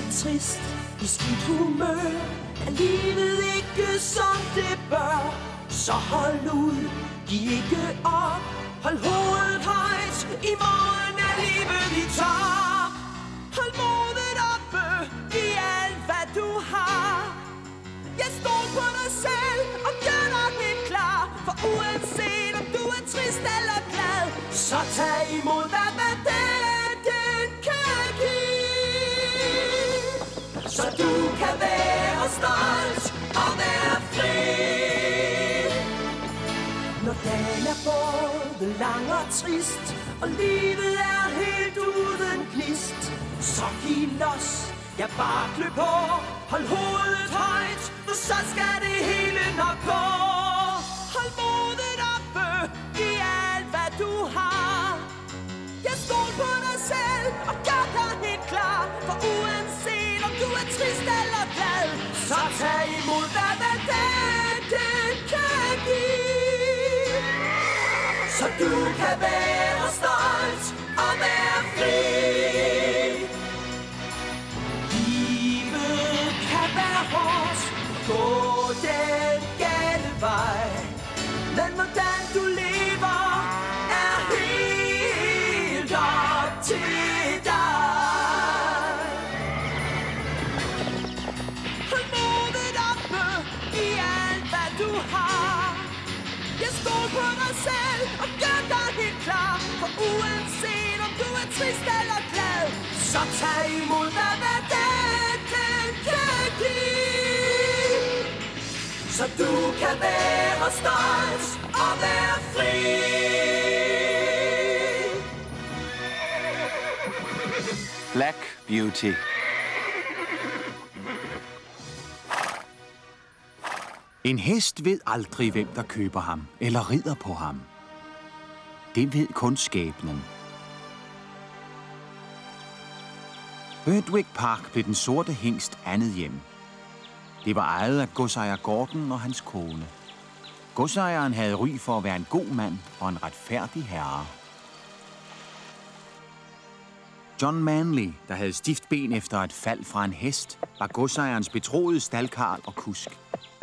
lidt trist, i skidt humør, er livet ikke som det bør. Så hold ud, giv ikke op, hold hovedet højt, i morgen er livet dit top. Hold modet oppe, giv alt hvad du har. Jeg stol på dig selv og gør dig helt klar, for uanset om du er trist eller glad, så tag imod hvad den kan give. Så du kan være stolt og være fri. Når dagen er både lang og trist, og livet er helt uden gnist, så giv los, ja bare klø på, hold hovedet højt, for så skal det hele nok gå. Hold modet oppe, giv alt hvad du har. Jeg stol på dig selv og gør dig helt klar, for uanset om du er trist eller glad, så tag imod hvad den kan give. Så du kan være stolt og være fri. Livet kan være hårdt, gå den gale vej, men hvordan du lever er helt op til dig. Hold modet oppe i alt hvad du har. Jeg stol på dig selv og gør dig helt klar, for uanset om du er trist eller glad, så tag imod hvad den kan give. Så du kan være stolt og være fri. Black Beauty. En hest ved aldrig, hvem der køber ham eller rider på ham. Det ved kun skæbnen. Birtwick Park blev den sorte hingst andet hjem. Det var ejet af godsejer Gordon og hans kone. Godsejeren havde ry for at være en god mand og en retfærdig herre. John Manley, der havde stift ben efter et fald fra en hest, var godsejerens betroede staldkarl og kusk.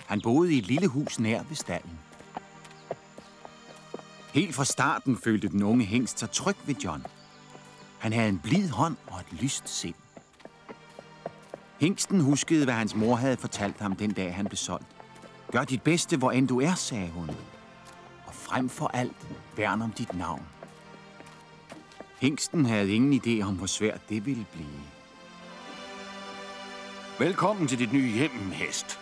Han boede i et lille hus nær ved stalden. Helt fra starten følte den unge hingst sig tryg ved John. Han havde en blid hånd og et lyst sind. Hingsten huskede, hvad hans mor havde fortalt ham den dag, han blev solgt. Gør dit bedste, hvor end du er, sagde hun. Og frem for alt, værn om dit navn. Hingsten havde ingen idé om, hvor svært det ville blive. Velkommen til dit nye hjem, hest.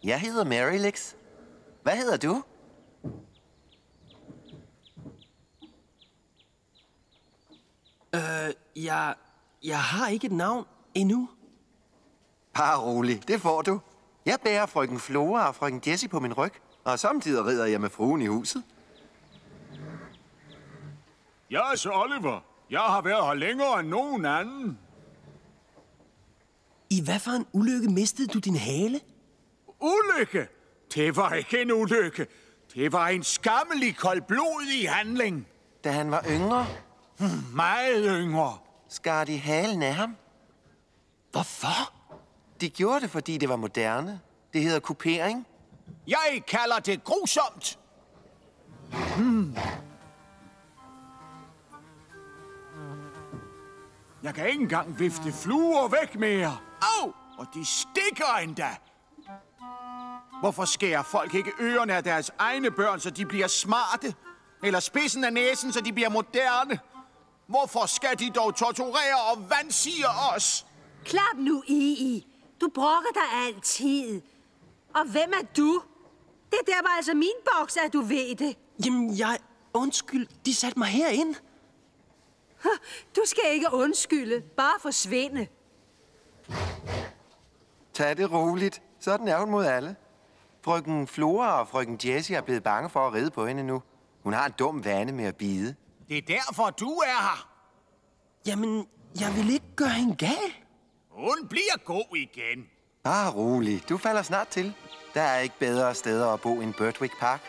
Jeg hedder Marylex. Hvad hedder du? Jeg har ikke et navn endnu. Bare rolig, det får du. Jeg bærer frøken Flora og frøken Jessie på min ryg, og samtidig rider jeg med fruen i huset. Jeg er så Oliver. Jeg har været her længere end nogen anden. I hvad for en ulykke mistede du din hale? Ulykke? Det var ikke en ulykke. Det var en skammelig koldblodig handling. Da han var yngre, Meget yngre. skar de halen af ham. Hvorfor? De gjorde det, fordi det var moderne. Det hedder kupering. Jeg kalder det grusomt. Jeg kan ikke engang vifte fluer væk mere. Au! Og de stikker endda. Hvorfor skærer folk ikke ørerne af deres egne børn, så de bliver smarte? Eller spidsen af næsen, så de bliver moderne? Hvorfor skal de dog torturere og vansige os? Klap nu i. Du brokker dig altid. Og hvem er du? Det der var altså min boks, at du ved det. Jamen, undskyld, de satte mig herind. Du skal ikke undskylde, bare forsvinde. Tag det roligt. Sådan er hun mod alle. Frøken Flora og frøken Jessie er blevet bange for at ride på hende nu. Hun har en dum vane med at bide. Det er derfor, du er her. Jamen, jeg vil ikke gøre hende gal. Hun bliver god igen. Bare rolig. Du falder snart til. Der er ikke bedre steder at bo end Birtwick Park.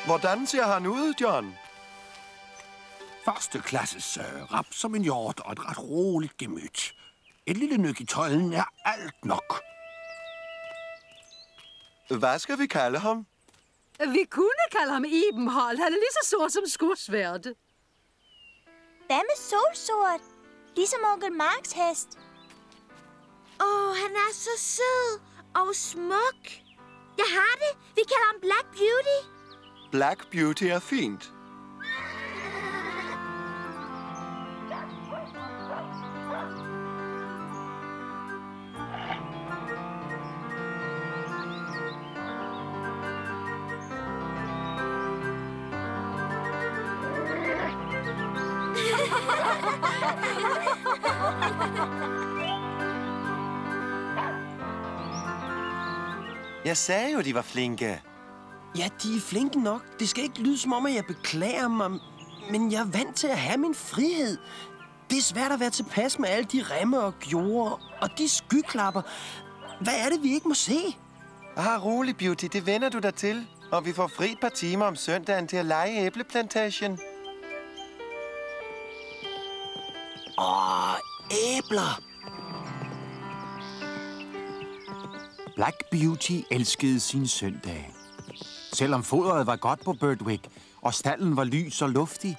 Hvordan ser han ud, John? Første klasses rap som en hjort og et ret roligt gemyt. Et lille nyk i tøjlen er alt nok. Hvad skal vi kalde ham? Vi kunne kalde ham Ibenhold. Han er lige så sort som skudsværte. Hvad med solsort? Ligesom onkel Marks hest. Han er så sød og smuk. Jeg har det. Vi kalder ham Black Beauty. Black Beauty er fint. Jeg sagde jo, de var flinke. Ja, de er flinke nok. Det skal ikke lyde som om, at jeg beklager mig, men jeg er vant til at have min frihed. Det er svært at være tilpas med alle de remme og gjorde og de skyklapper. Hvad er det, vi ikke må se? Rolig, Beauty. Det vender du dig til. Og vi får fri et par timer om søndagen til at lege æbleplantagen. Æbler! Black Beauty elskede sin søndag. Selvom fodret var godt på Birdwick, og stalden var lys og luftig,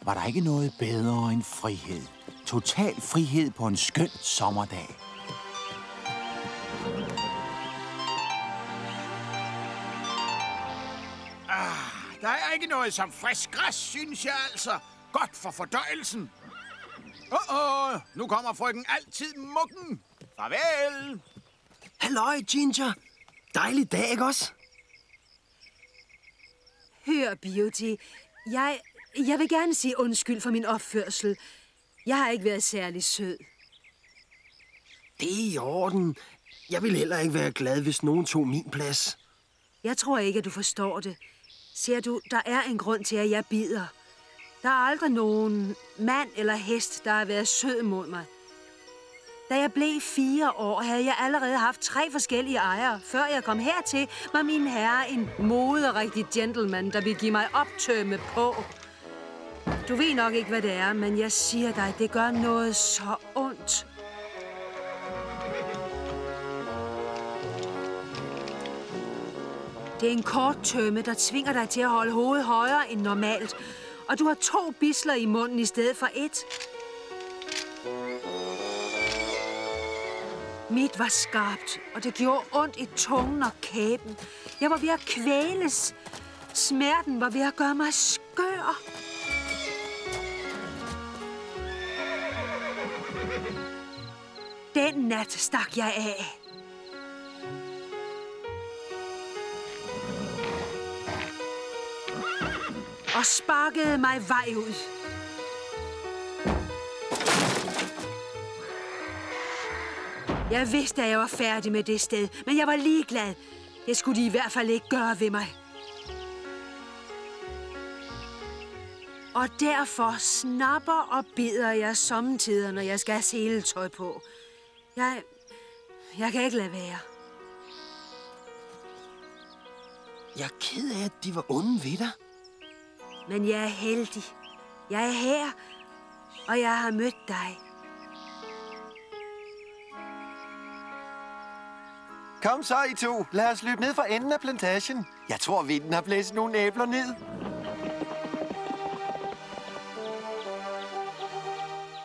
var der ikke noget bedre end frihed. Total frihed på en skøn sommerdag. Der er ikke noget som frisk græs, synes jeg altså. Godt for fordøjelsen. Nu kommer frøken altid Muggen. Farvel. Halløj, Ginger. Dejlig dag, ikke også? Hør, Beauty. Jeg vil gerne sige undskyld for min opførsel. Jeg har ikke været særlig sød. Det er i orden. Jeg ville heller ikke være glad, hvis nogen tog min plads. Jeg tror ikke, at du forstår det. Ser du, der er en grund til, at jeg bider. Der er aldrig nogen mand eller hest, der har været sød mod mig. Da jeg blev 4 år, havde jeg allerede haft 3 forskellige ejere. Før jeg kom hertil, var min herre en moderigtig gentleman, der ville give mig optømme på. Du ved nok ikke, hvad det er, men jeg siger dig, det gør noget så ondt. Det er en kort tømme, der tvinger dig til at holde hovedet højere end normalt. Og du har 2 bisler i munden i stedet for 1. Mit var skarpt, og det gjorde ondt i tungen og kæben. Jeg var ved at kvæles. Smerten var ved at gøre mig skør. Den nat stak jeg af. Og sparkede mig vej ud. Jeg vidste, at jeg var færdig med det sted, men jeg var ligeglad. Det skulle de i hvert fald ikke gøre ved mig. Og derfor snapper og bider jeg sommetider, når jeg skal have seletøj på. Jeg kan ikke lade være. Jeg er ked af, at de var onde ved dig. Men jeg er heldig. Jeg er her, og jeg har mødt dig. Kom så, I to. Lad os løbe ned fra enden af plantagen. Jeg tror, vinden har blæst nogle æbler ned.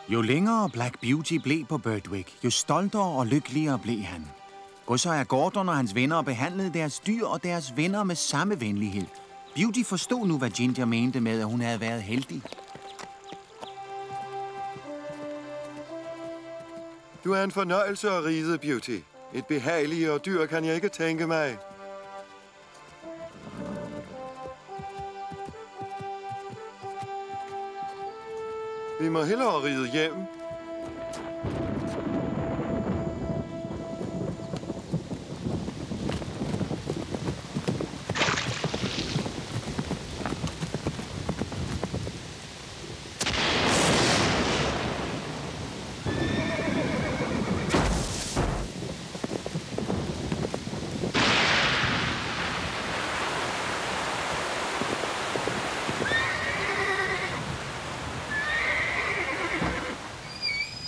Jo længere Black Beauty blev på Birdwick, jo stoltere og lykkeligere blev han. Godsejer Gordon og hans venner behandlede deres dyr og deres venner med samme venlighed. Beauty forstod nu, hvad Ginger mente med, at hun havde været heldig. Du er en fornøjelse at ride, Beauty. Et behageligere dyr kan jeg ikke tænke mig. Vi må hellere ride hjem.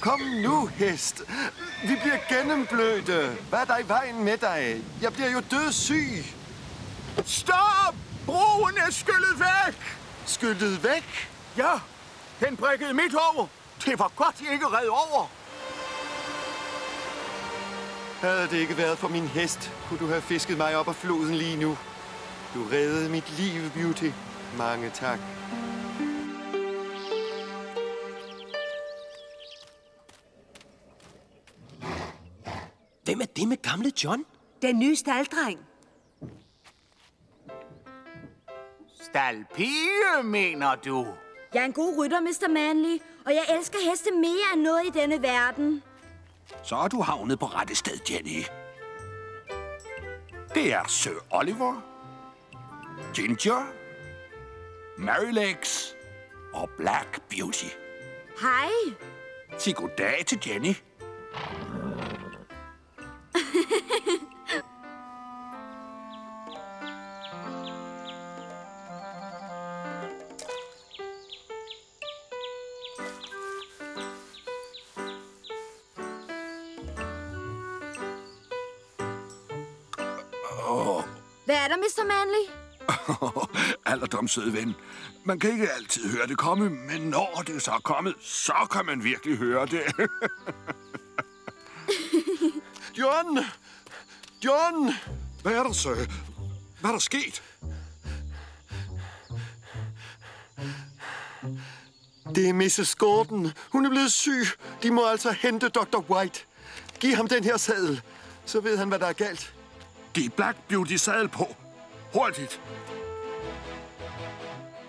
Kom nu, hest. Vi bliver gennemblødte. Hvad er der i vejen med dig? Jeg bliver jo dødssyg. Stop! Broen er skyllet væk! Skyllet væk? Ja, den brækkede midt over. Det var godt, I ikke red over. Havde det ikke været for min hest, kunne du have fisket mig op af floden lige nu. Du reddede mit liv, Beauty. Mange tak. Hvem er det med gamle John? Den nye stalddreng. Staldpige, mener du? Jeg er en god rytter, Mr. Manley, og jeg elsker heste mere end noget i denne verden. Så er du havnet på rette sted, Jenny. Det er Sir Oliver, Ginger, Merrylegs og Black Beauty. Hej. Sig goddag til Jenny. Hvad er der, Mr. Manley? Alderdom, søde ven. Man kan ikke altid høre det komme, men når det så er kommet, så kan man virkelig høre det. John! John! Hvad er der, Sir? Hvad er der sket? Det er Mrs. Gordon. Hun er blevet syg. De må altså hente Dr. White. Giv ham den her sadel, så ved han, hvad der er galt. Giv Black Beauty sadel på. Hurtigt.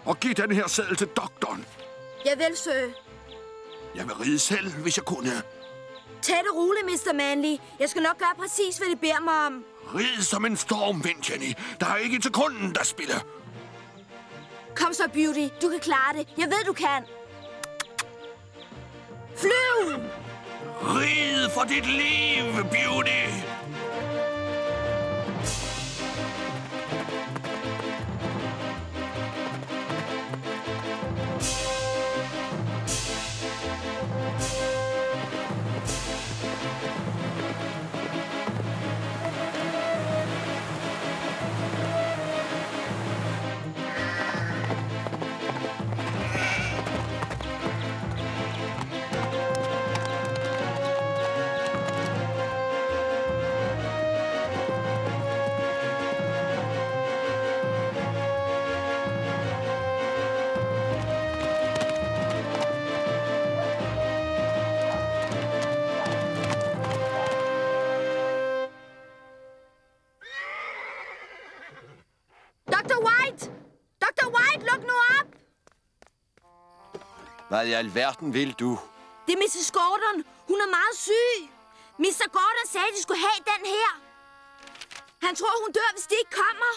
Og giv den her sadel til doktoren. Jeg vil, sø. Jeg vil ride selv, hvis jeg kunne. Tæt og roligt, Mr. Manley. Jeg skal nok gøre præcis, hvad de beder mig om. Rid som en stormvind, Jenny. Der er ikke til kunden, der spiller. Kom så, Beauty. Du kan klare det. Jeg ved, du kan. Flyv! Rid for dit liv, Beauty. Hvad i alverden vil du? Det er Mrs. Gordon. Hun er meget syg. Mr. Gordon sagde, at de skulle have den her. Han tror, hun dør, hvis de ikke kommer.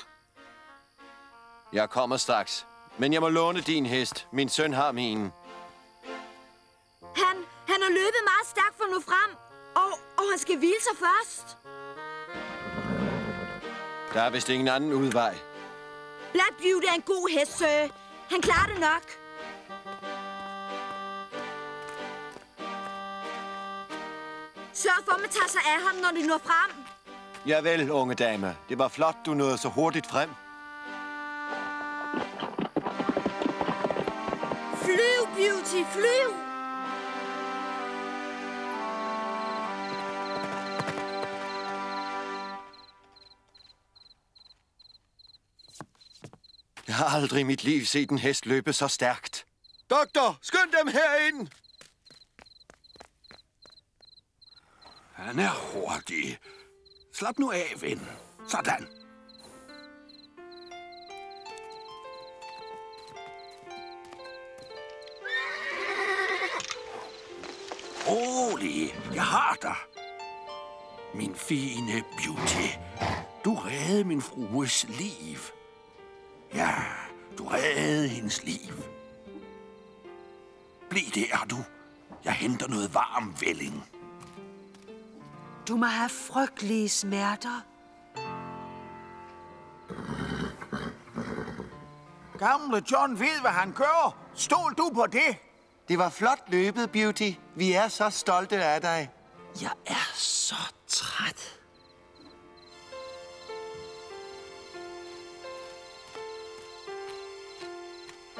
Jeg kommer straks. Men jeg må låne din hest. Min søn har min. Han har løbet meget stærkt for at nå frem. Og han skal hvile sig først. Der er vist ingen anden udvej. Black Beauty er en god hest, sir. Han klarer det nok. Sørg for, at man tager sig af ham, når de når frem. Javel, unge dame. Det var flot, du nåede så hurtigt frem. Flyv, Beauty, flyv! Jeg har aldrig i mit liv set en hest løbe så stærkt. Doktor, skynd dem herind! Han er hurtig. Slap nu af, ven. Sådan. Rolig. Jeg har dig. Min fine Beauty. Du reddede min frues liv. Ja, du reddede hendes liv. Bliv der, du. Jeg henter noget varm vælling. Du må have frygtelige smerter. Gamle John ved, hvad han gør. Stol du på det? Det var flot løbet, Beauty. Vi er så stolte af dig. Jeg er så træt.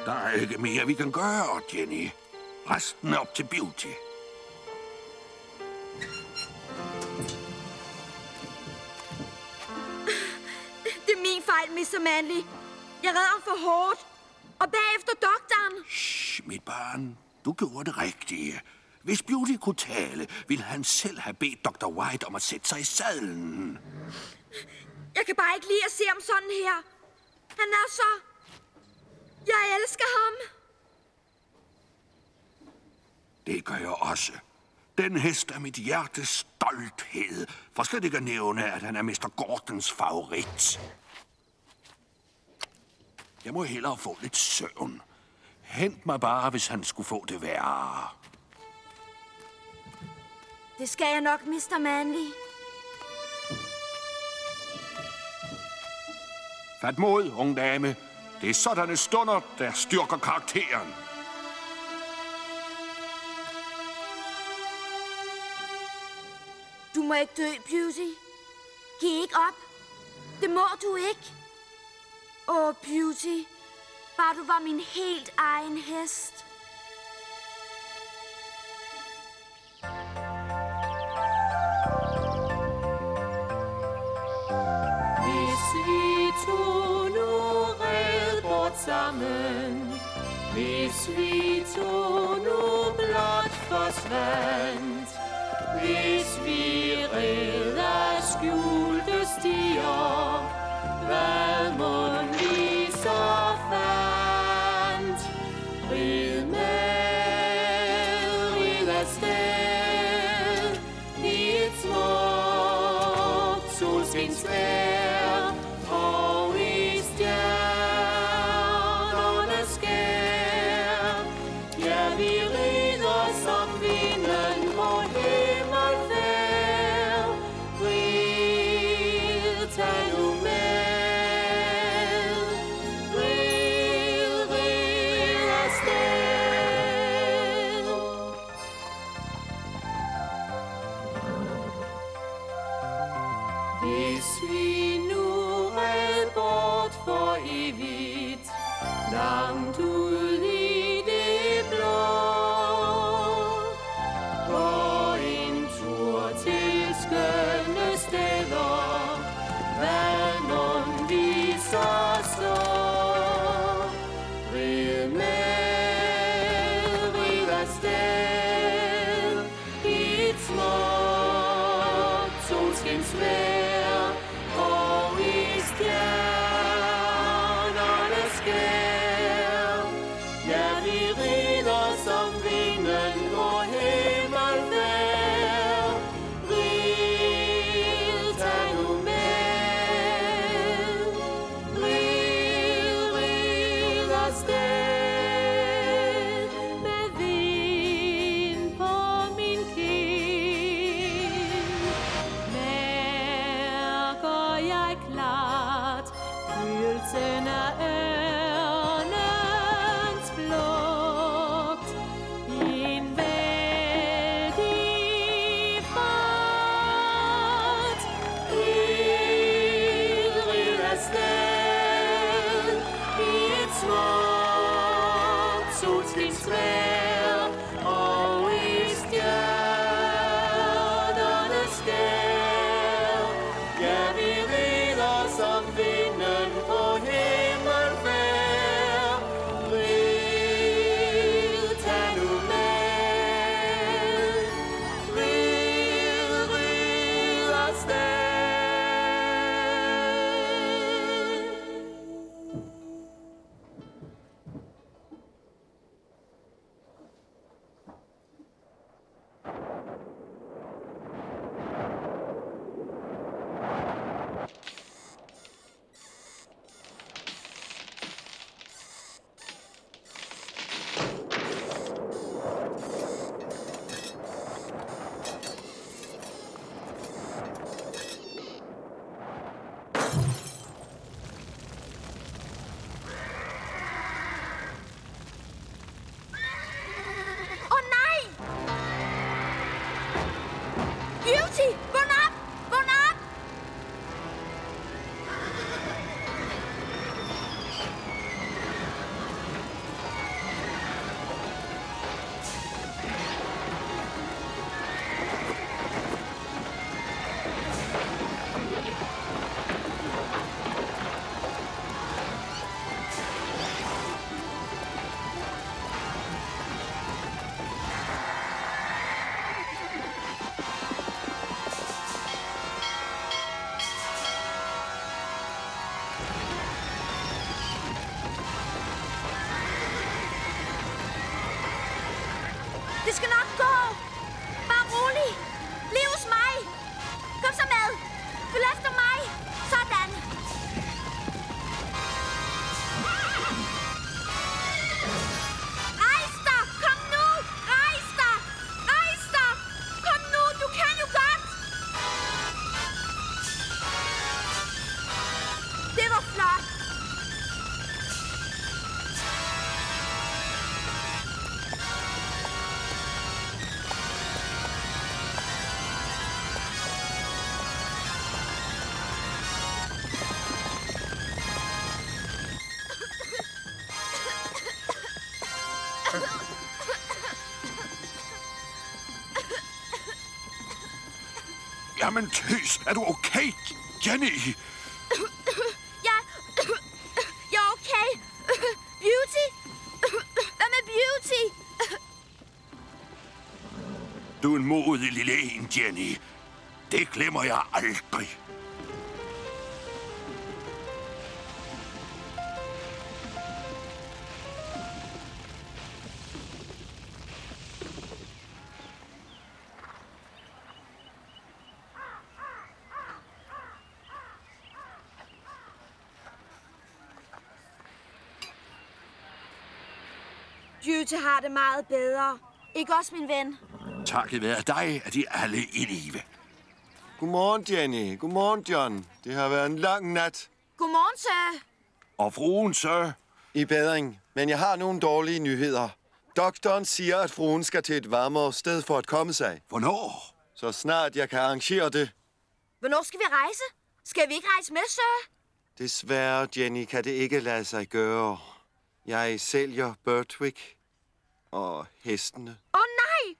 Der er ikke mere, vi kan gøre, Jenny. Resten er op til Beauty. Det er min fejl, Mr. Manley. Jeg redder ham for hårdt. Og bagefter doktoren. Shh, mit barn. Du gjorde det rigtige. Hvis Beauty kunne tale, ville han selv have bedt Dr. White om at sætte sig i sadlen. Jeg kan bare ikke lide at se ham sådan her. Han er så... Jeg elsker ham. Det gør jeg også. Den hest er mit hjertes stolthed. For slet ikke at nævne, at han er Mr. Gordons favorit. Jeg må hellere få lidt søvn. Hent mig bare, hvis han skulle få det værre. Det skal jeg nok, Mr. Manley. Fat mod, unge dame. Det er sådanne stunder, der styrker karakteren. Du må ikke dø, Beauty. Giv ikke op. Det må du ikke. Åh, Beauty. Bare du var min helt egen hest. Hvis vi to nu red bort sammen, hvis vi to nu blot forsvandt, hvis vi red af skjulte stier, hvad mon vi så fandt? Rid med, rid afsted, i et smukt solskinsvejr, og i stjernernes skær. Ja, vi rider som vinden på himmelfærd. Rid, tag nu med. Rid, rid afsted. Hvis vi nu red bort for evigt, langt ud i det blå, på en tur til skønne steder, hvad mon vi så slår? Rid med, rid afsted, i et smukt solskinsvejr, og i stjernernes skær. Ja, vi rider som vinden på himmelfærd. Rid, tag nu med. Rid, rid afsted. Med vind på min kind mærker jeg klart følelsen af ørnens flugt i en vældig fart. Rid, rid afsted i et smukt solskinsvejr, og i stjernernes skær. Ja, vi rider som vinden på himmelfærd. Jamen, tøs, er du okay, Jenny? Jeg er okay. Beauty? Hvad med Beauty? Du er en modig lille en, Jenny. Det glemmer jeg aldrig. Beauty har det meget bedre. Ikke også, min ven? Takket være dig er de alle i live. Godmorgen, Jenny. Godmorgen, John. Det har været en lang nat. Godmorgen, sir. Og fruen, så? I bedring. Men jeg har nogle dårlige nyheder. Doktoren siger, at fruen skal til et varmere sted for at komme sig. Hvornår? Så snart jeg kan arrangere det. Hvornår skal vi rejse? Skal vi ikke rejse med, sir? Desværre, Jenny, kan det ikke lade sig gøre. Jeg sælger Birtwick og hestene. Nej!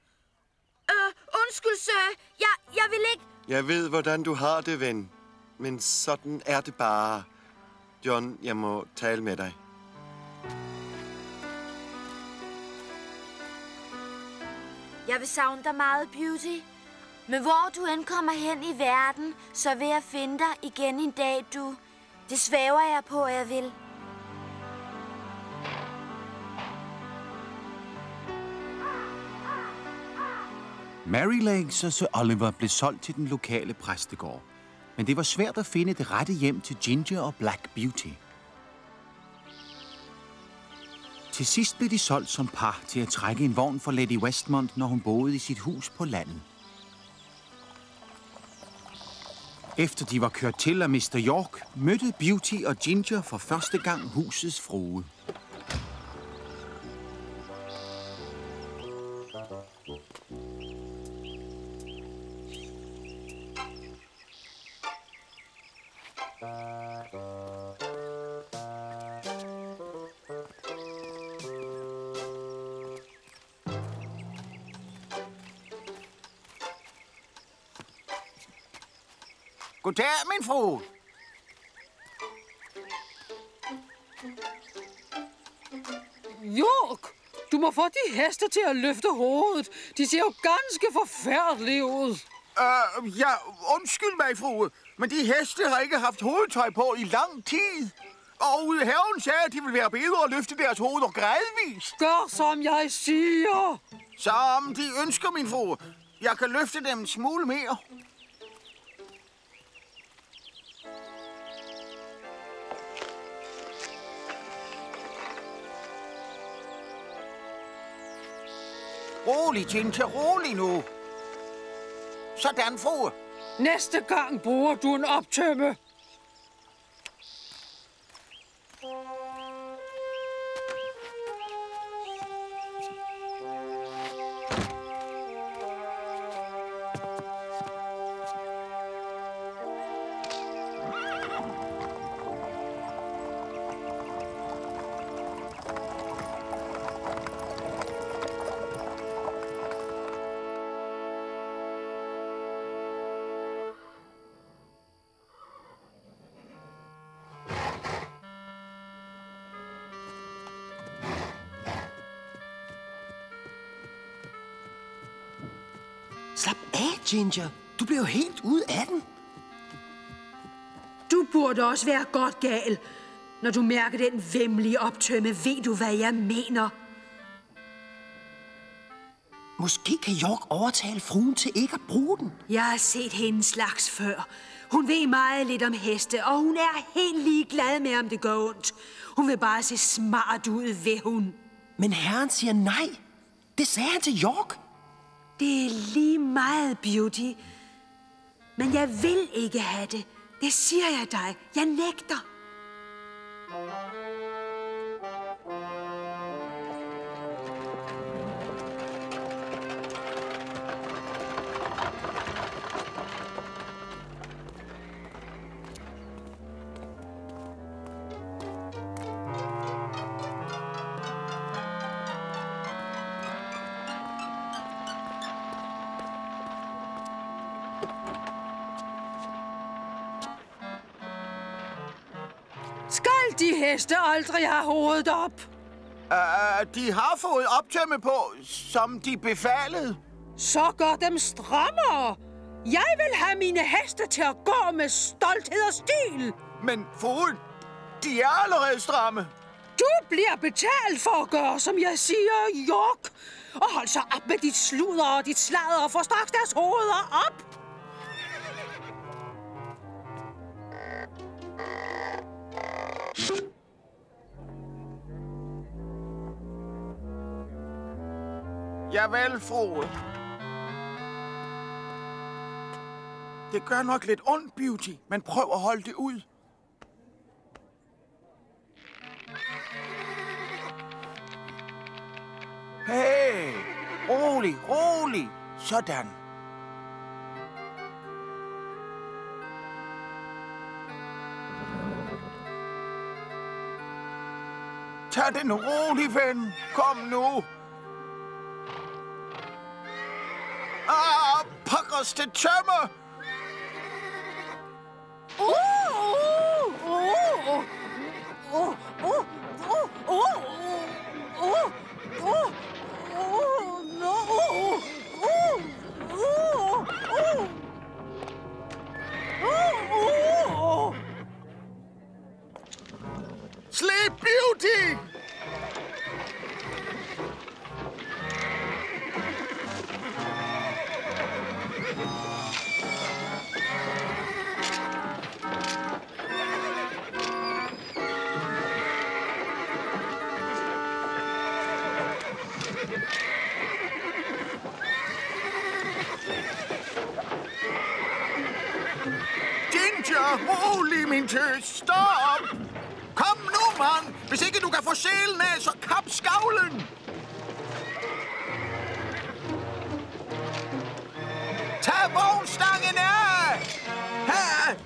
Undskyld, sir. Jeg vil ikke... Jeg ved, hvordan du har det, ven. Men sådan er det bare. John, jeg må tale med dig. Jeg vil savne dig meget, Beauty. Men hvor du end kommer hen i verden, så vil jeg finde dig igen en dag, du. Det svæver jeg på, at jeg vil. Merrylegs og Sir Oliver blev solgt til den lokale præstegård. Men det var svært at finde det rette hjem til Ginger og Black Beauty. Til sidst blev de solgt som par til at trække en vogn for Lady Westmont, når hun boede i sit hus på landet. Efter de var kørt til af Mr. York, mødte Beauty og Ginger for første gang husets frue. Goddag, min fru. York, du må få de heste til at løfte hovedet. De ser jo ganske forfærdelige ud. Ja, undskyld mig, frue, men de heste har ikke haft hovedtøj på i lang tid. Og herren sagde, at de ville være bedre at løfte deres hoveder gradvist. Gør, som jeg siger. Som de ønsker, min frue. Jeg kan løfte dem en smule mere. Rolig, Ginger, rolig nu. Sådan, frue. Næste gang bruger du en optømme. Slap af, Ginger. Du blev helt ude af den. Du burde også være godt gal. Når du mærker den væmmelige optømme, ved du, hvad jeg mener. Måske kan York overtale fruen til ikke at bruge den. Jeg har set hende slags før. Hun ved meget lidt om heste, og hun er helt ligeglad med, om det går ondt. Hun vil bare se smart ud, ved hun. Men herren siger nej. Det sagde han til York. Det er lige meget, Beauty. Men jeg vil ikke have det. Det siger jeg dig. Jeg nægter. Skal de heste aldrig have hovedet op? De har fået optømme på, som de befalede. Så gør dem strammere. Jeg vil have mine heste til at gå med stolthed og stil. Men frue, de er allerede stramme. Du bliver betalt for at gøre, som jeg siger, York. Og hold så op med dit sludder og dit sladder og få straks deres hoveder op. Javel, frue. Det gør nok lidt ondt, Beauty, men prøv at holde det ud. Hey, rolig, rolig. Sådan. Tag den rolig, ven. Kom nu. Pokkers til tømme! Slip, Beauty! Rolig, min tøs. Stop! Kom nu, mand! Hvis ikke du kan få sjælen af, så kap skavlen! Tag vognstangen af! Her!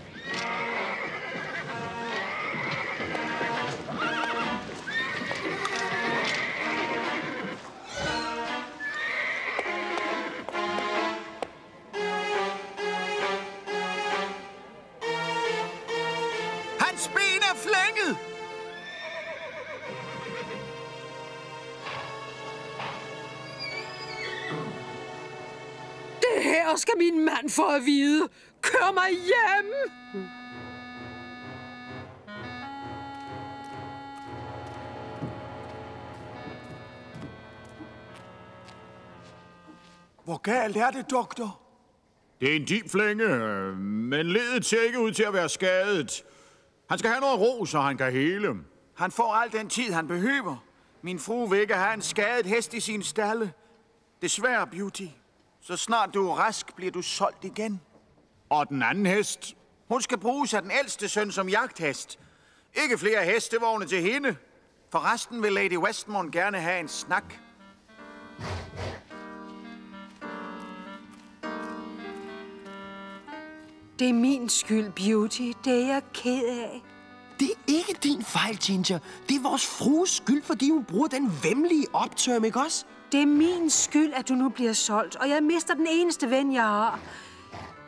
Hans ben er flænget! Det her skal min mand få at vide. Kør mig hjem! Hvor galt er det, doktor? Det er en dyb flænge, men ledet ser ikke ud til at være skadet. Han skal have noget ro, så han kan hele. Han får al den tid, han behøver. Min frue vil ikke have en skadet hest i sin stalle. Desværre, Beauty. Så snart du er rask, bliver du solgt igen. Og den anden hest? Hun skal bruges af den ældste søn som jagthest. Ikke flere hestevogne til hende. For resten vil Lady Westmorne gerne have en snak. Det er min skyld, Beauty. Det er jeg ked af. Det er ikke din fejl, Ginger. Det er vores frues skyld, fordi hun bruger den væmmelige optørm, ikke også? Det er min skyld, at du nu bliver solgt, og jeg mister den eneste ven, jeg har.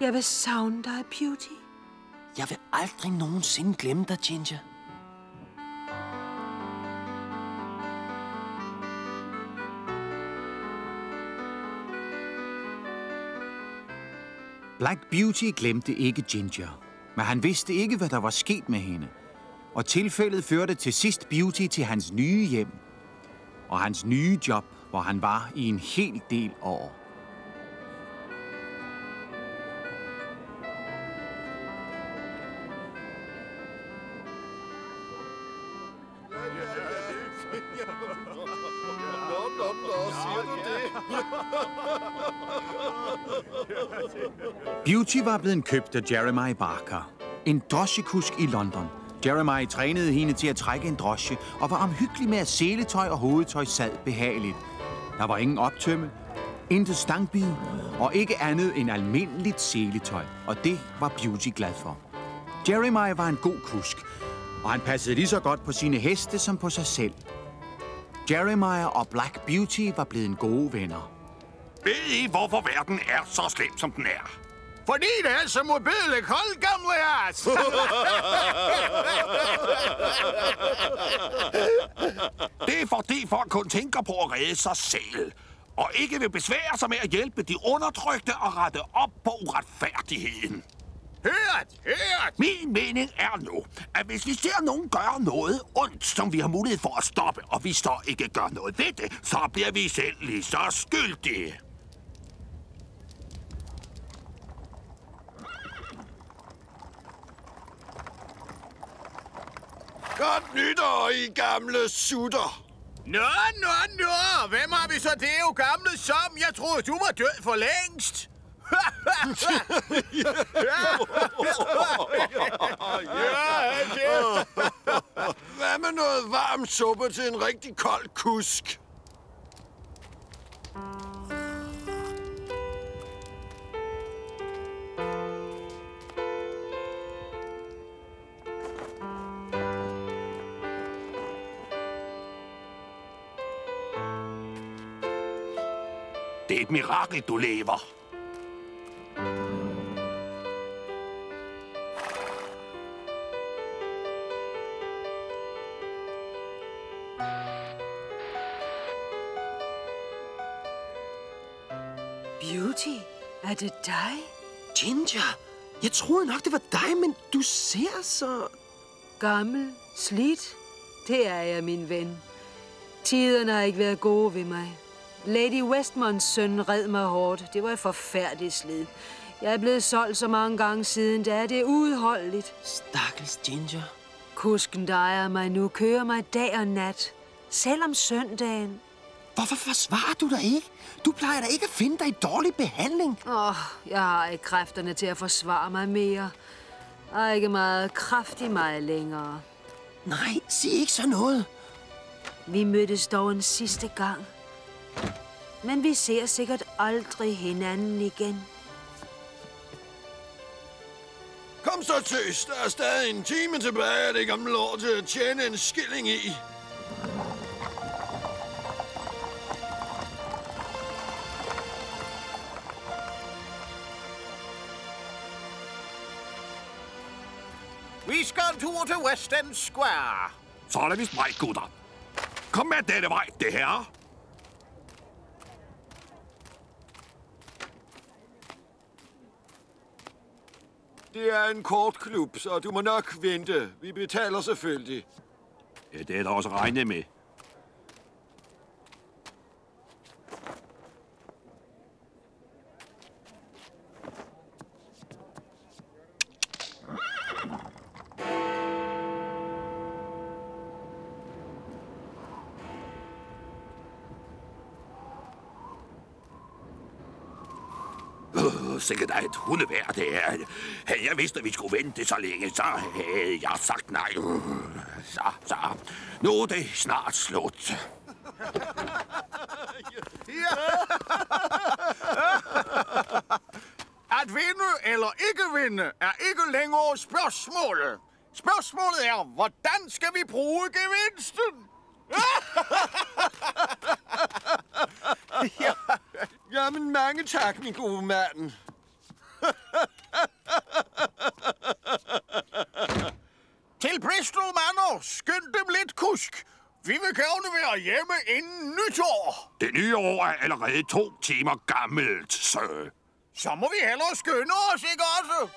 Jeg vil savne dig, Beauty. Jeg vil aldrig nogensinde glemme dig, Ginger. Black Beauty glemte ikke Ginger, men han vidste ikke, hvad der var sket med hende. Og tilfældet førte til sidst Beauty til hans nye hjem og hans nye job, hvor han var i en hel del år. Beauty var blevet købt af Jeremiah Barker, en drosjekusk i London. Jeremiah trænede hende til at trække en drosje og var omhyggelig med, at seletøj og hovedtøj sad behageligt. Der var ingen optømme, intet stangbid og ikke andet end almindeligt seletøj, og det var Beauty glad for. Jeremiah var en god kusk, og han passede lige så godt på sine heste som på sig selv. Jeremiah og Black Beauty var blevet gode venner. Ved I, hvorfor verden er så slem, som den er? Fordi det er så modbydeligt koldt, gamle as. Det er fordi folk kun tænker på at redde sig selv. Og ikke vil besvære sig med at hjælpe de undertrykte og rette op på uretfærdigheden. Hørt! Min mening er nu, at hvis vi ser nogen gøre noget ondt, som vi har mulighed for at stoppe, og vi så ikke gør noget ved det, så bliver vi selv lige så skyldige. Godt nytår, I gamle sutter. Nå. Hvem har vi så det jo gamle som? Jeg troede, du var død for længst. Hvad med noget varm suppe til en rigtig kold kusk? Det er et mirakel, du lever. Beauty, er det dig? Ginger, jeg troede nok, det var dig, men du ser så... Gammel, slidt. Det er jeg, min ven. Tiderne har ikke været gode ved mig. Lady Westmonds søn red mig hårdt. Det var et forfærdeligt slid. Jeg er blevet solgt så mange gange siden, da det er uudholdeligt. Stakkels Ginger. Kusken, der ejer mig nu, kører mig dag og nat. Selv om søndagen. Hvorfor forsvarer du dig ikke? Du plejer da ikke at finde dig i dårlig behandling. Jeg har ikke kræfterne til at forsvare mig mere. Der er ikke meget kraft i mig længere. Nej, sig ikke så noget. Vi mødtes dog en sidste gang. Men vi ser sikkert aldrig hinanden igen. Kom så, tøs. Der er stadig en time tilbage af det gamle år til at tjene en skilling i. Vi skal en tur til West End Square. Så er det vist mig, gutter. Kom med denne vej, det her. Det er en kortklub, så du må nok vente. Vi betaler selvfølgelig. Ja, det er der også regnet med. Sikkert et hundevejr, det er. Havde jeg vidst, at vi skulle vente så længe, så havde jeg sagt nej. Så. Nu er det snart slut. At vinde eller ikke vinde er ikke længere spørgsmålet. Spørgsmålet er, hvordan skal vi bruge gevinsten? Jamen, mange tak, min gode mand. Til Bristol Manor, skynd dem lidt, kusk. Vi vil gerne være hjemme inden nytår. Det nye år er allerede 2 timer gammelt, sir. Så må vi hellere skynde os, ikke også?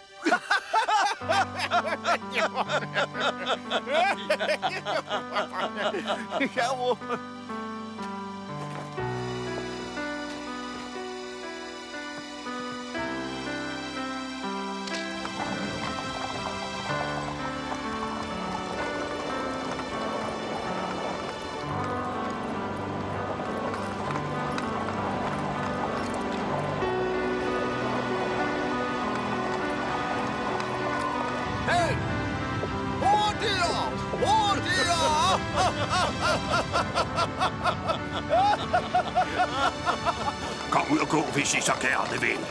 Hey! Hurtigere! Hurtigere! Kom ud og gå, hvis I så gerne vil.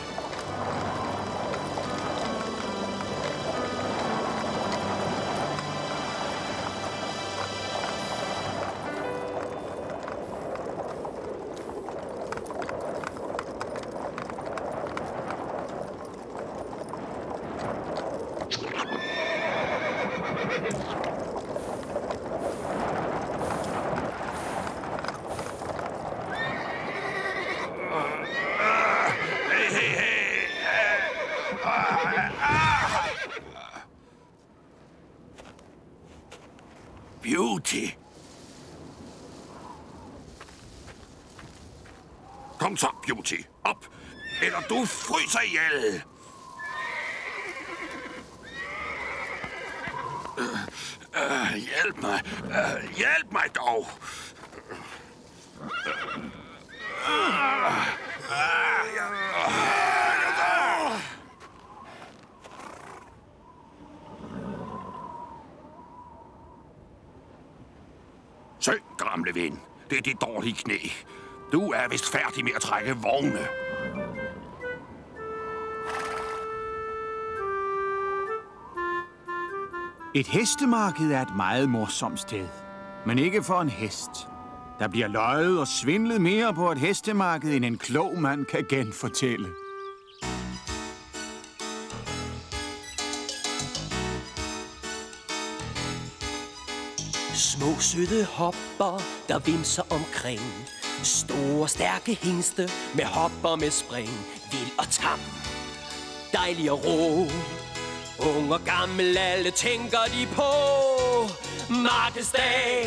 Beauty. Kom så, Beauty. Op, eller du fryser ihjel. Hjælp mig. Hjælp mig dog. Sø, gamle ven. Det er dit dårlige knæ. Du er vist færdig med at trække vogne. Et hestemarked er et meget morsomt sted. Men ikke for en hest. Der bliver løjet og svindlet mere på et hestemarked, end en klog mand kan genfortælle. Små søde hopper, der vimser omkring. Store stærke hingste med hopper med spring. Vild og tam, dejlig og rå. Ung og gammel, alle tænker de på. Markedsdag,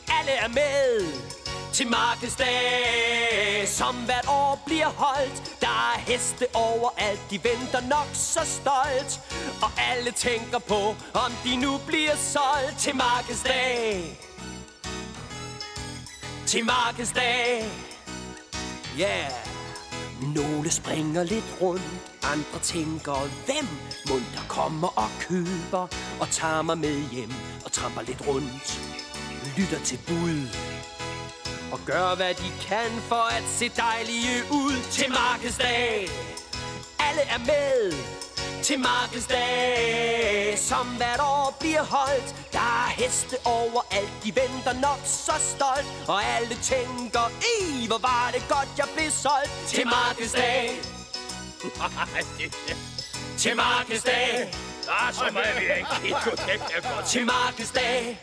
alle er med til markedsdag, som hvert år bliver holdt. Der er heste overalt, de venter nok så stolt. Og alle tænker på, om de nu bliver solgt til markedsdag. Til markedsdag, yeah. Nogle springer lidt rundt, andre tænker, hvem mon der kommer og køber og tager mig med hjem og tramper lidt rundt. Lytter til bud og gør hvad de kan for at se dejlige ud til markedsdag. Alle er med til markedsdag, som hvert år bliver holdt. Der er heste overalt, de venter nok så stolt. Og alle tænker, hvor var det godt, jeg blev solgt til markedsdag. Til markedsdag. Så må jeg ikke til markedsdag.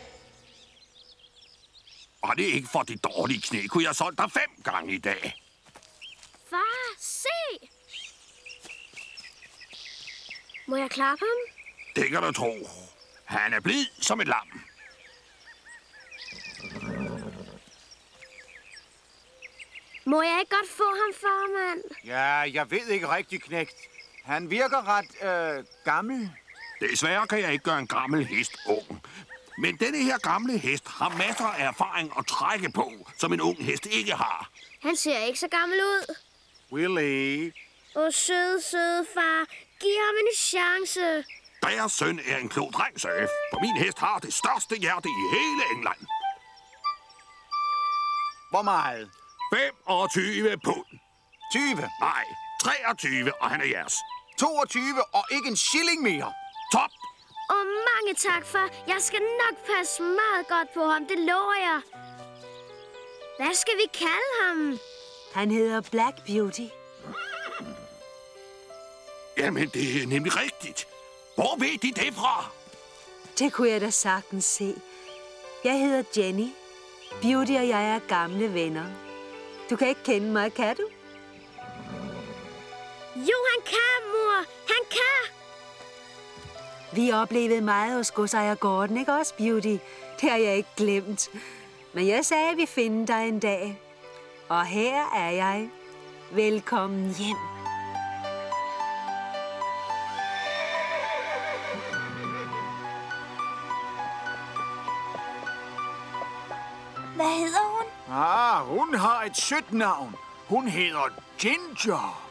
Og det er ikke for dit dårlige knæ. Kunne jeg solgt dig 5 gange i dag? Far, se! Må jeg klappe ham? Det kan du tro. Han er blid som et lam. Må jeg ikke godt få ham, farmand? Ja, jeg ved ikke rigtig, knægt. Han virker ret gammel. Desværre kan jeg ikke gøre en gammel hest ung. Men denne her gamle hest har masser af erfaring at trække på, som en ung hest ikke har. Han ser ikke så gammel ud. Willy. Søde far. Giv ham en chance. Deres søn er en klog dreng, Sørf. For min hest har det største hjerte i hele England. Hvor meget? 25 pund. 20? Nej, 23, og han er jeres. 22 og ikke en shilling mere. Top! Og mange tak, far. Jeg skal nok passe meget godt på ham, det lover jeg. Hvad skal vi kalde ham? Han hedder Black Beauty. Jamen, det er nemlig rigtigt. Hvor ved de det fra? Det kunne jeg da sagtens se. Jeg hedder Jenny. Beauty og jeg er gamle venner. Du kan ikke kende mig, kan du? Jo, han kan, mor. Han kan. Vi oplevede meget hos godsejer Gordon, ikke også, Beauty? Det har jeg ikke glemt. Men jeg sagde, at vi finder dig en dag. Og her er jeg. Velkommen hjem. Hvad hedder hun? Hun har et sødt navn. Hun hedder Ginger.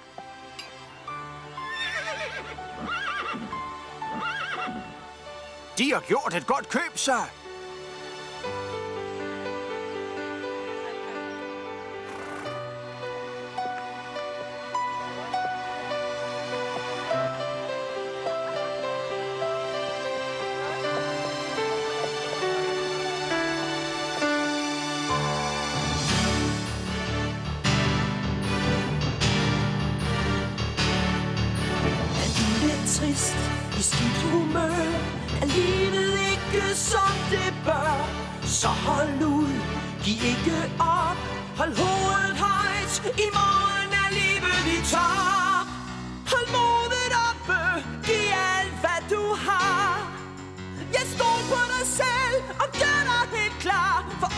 De har gjort et godt køb, så. Trist i skidt humør, er livet ikke som det bør. Så hold ud, giv ikke op, hold hovedet højt, i morgen er livet i top. Hold modet oppe, giv alt hvad du har. Jeg stol på dig selv, og gør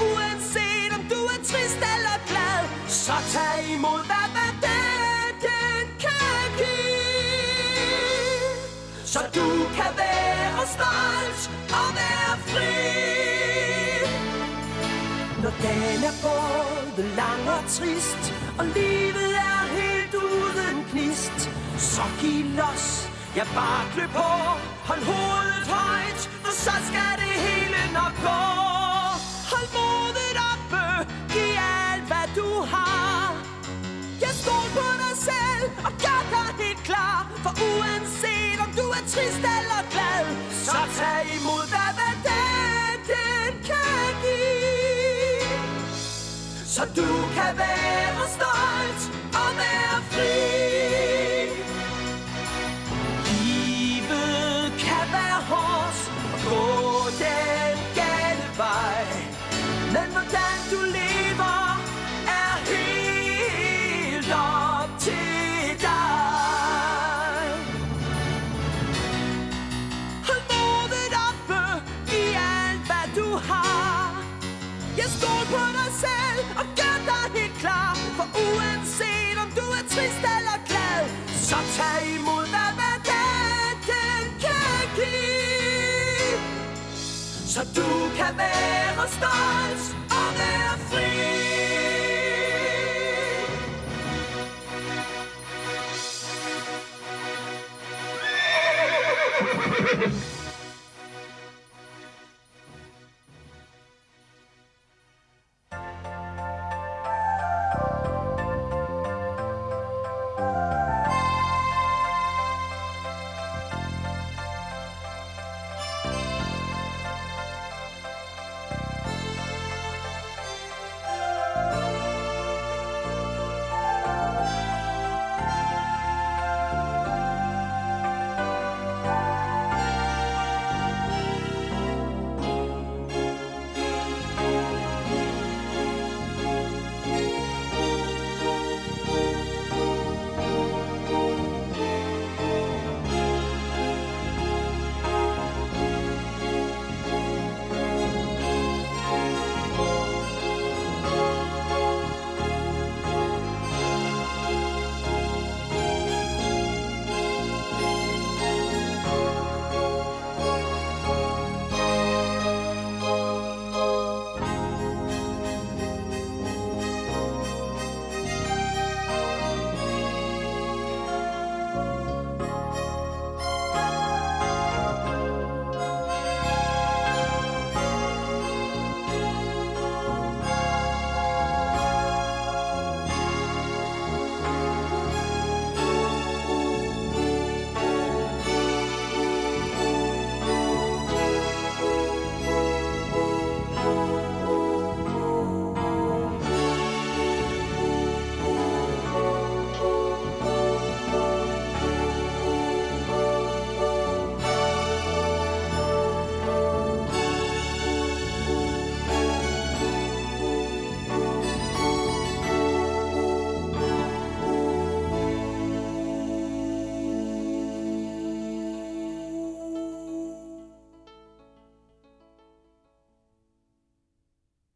uanset om du er trist eller glad, så tag imod hvad dagen kan give. Så du kan være stolt og være fri. Når dagen er både lang og trist, og livet er helt uden gnist, så giv los, ja bare klø på, hold hovedet højt, for så skal det hele nok gå. Hold modet oppe, giv alt hvad du har. Jeg stol på dig selv, og gør dig helt klar, for uanset om du er trist eller glad, så tag imod hvad dagen kan give. Så du kan være stolt og være fri. Livet kan være hårdt og gå den gale vej, men hvordan du lever er helt op til dig. Hold modet oppe i alt hvad du har. Jeg stol på dig selv og gør dig helt klar, for uanset om du er trist eller glad, så tag imod hvad dagen kan give. Så du kan være stolt og være fri.